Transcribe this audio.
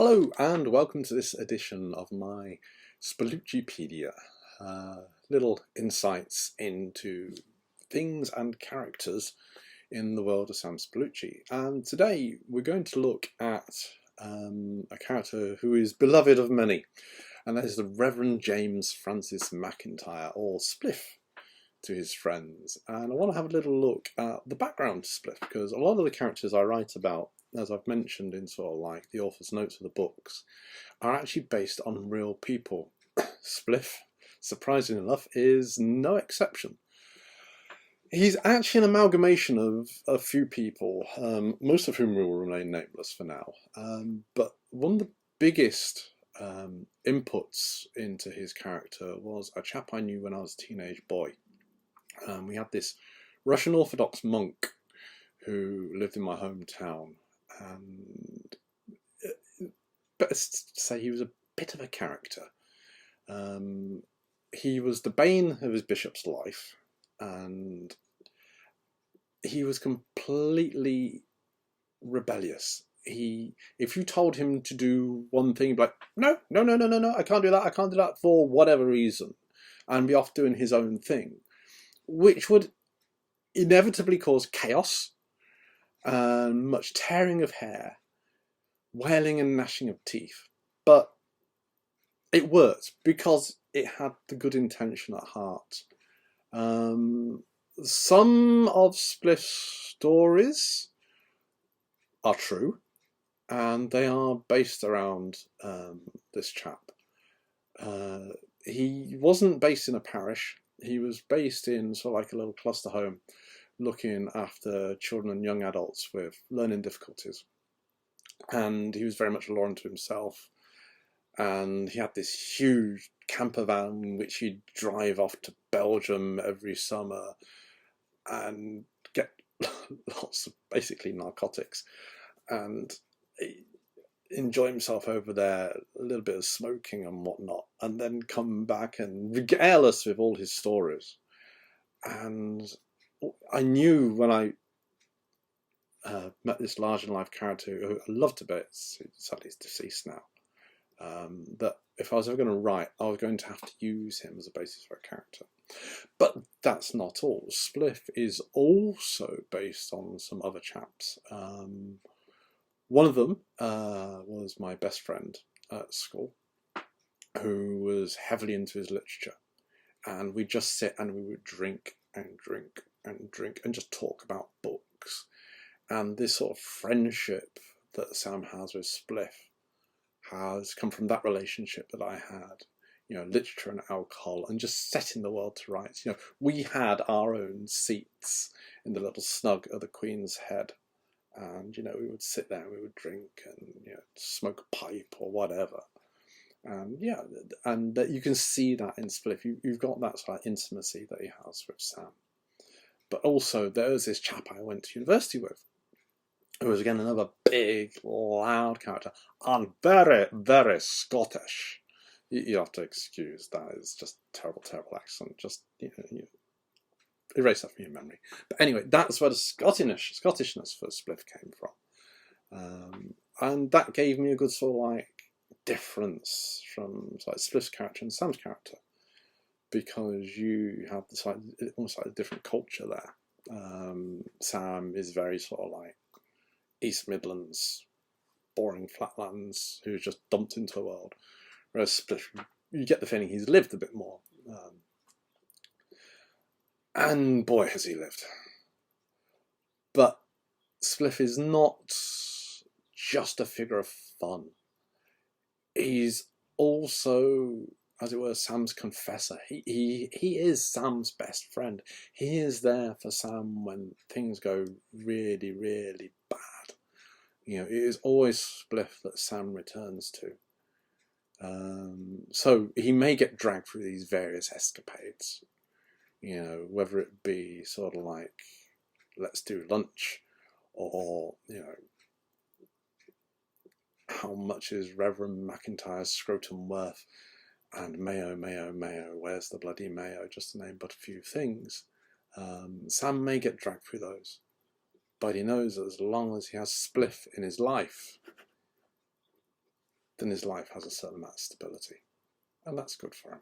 Hello and welcome to this edition of my Spalluccipedia. Little insights into things and characters in the world of Sam Spallucci. And today we're going to look at a character who is beloved of many, and that is the Reverend James Francis Macintyre, or Spliff to his friends. And I want to have a little look at the background to Spliff, because a lot of the characters I write about, as I've mentioned in sort of like the author's notes of the books, are actually based on real people. Spliff, surprisingly enough, is no exception. He's actually an amalgamation of a few people, most of whom will remain nameless for now. But one of the biggest inputs into his character was a chap I knew when I was a teenage boy. We had this Russian Orthodox monk who lived in my hometown, and better to say he was a bit of a character. He was the bane of his bishop's life, and he was completely rebellious. If you told him to do one thing, he'd be like, no, I can't do that for whatever reason, and be off doing his own thing, which would inevitably cause chaos and much tearing of hair, wailing and gnashing of teeth. But it worked because it had the good intention at heart. Some of Spliff's stories are true, and they are based around this chap. He wasn't based in a parish. He was based in sort of like a little cluster home, looking after children and young adults with learning difficulties. And he was very much a law unto himself. And he had this huge camper van which he'd drive off to Belgium every summer and get lots of basically narcotics and enjoy himself over there, a little bit of smoking and whatnot, and then come back and regale us with all his stories. And I knew when I met this larger-than-life character who I loved to bits, sadly he's deceased now, that if I was ever going to write, I was going to have to use him as a basis for a character. But that's not all. Spliff is also based on some other chaps. One of them was my best friend at school, who was heavily into his literature. And we'd just sit and we would drink and drink and drink and just talk about books. And this sort of friendship that Sam has with Spliff has come from that relationship that I had, literature and alcohol and just setting the world to rights. We had our own seats in the little snug of the Queen's Head, and we would sit there and we would drink and smoke a pipe or whatever. And that you can see that in Spliff. You've got that sort of intimacy that he has with Sam. But also there's this chap I went to university with, who was again another big, loud character, and very, very Scottish. You have to excuse that. It's just terrible accent. Just erase that from your memory. But anyway, that's where the Scottishness for Spliff came from, and that gave me a good sort of like difference from like Spliff's character and Sam's character, because you have this like almost like a different culture there. Sam is very sort of like East Midlands, boring flatlands, who's just dumped into the world. Whereas Spliff, you get the feeling he's lived a bit more. And boy, has he lived. But Spliff is not just a figure of fun. He's also, as it were, Sam's confessor. He is Sam's best friend. He is there for Sam when things go really, really bad. It is always Spliff that Sam returns to. So he may get dragged through these various escapades, whether it be sort of like, let's do lunch, or, how much is Reverend Macintyre's scrotum worth, and mayo, where's the bloody mayo, just to name but a few things. Sam may get dragged through those, but he knows that as long as he has Spliff in his life, then his life has a certain amount of stability. And that's good for him.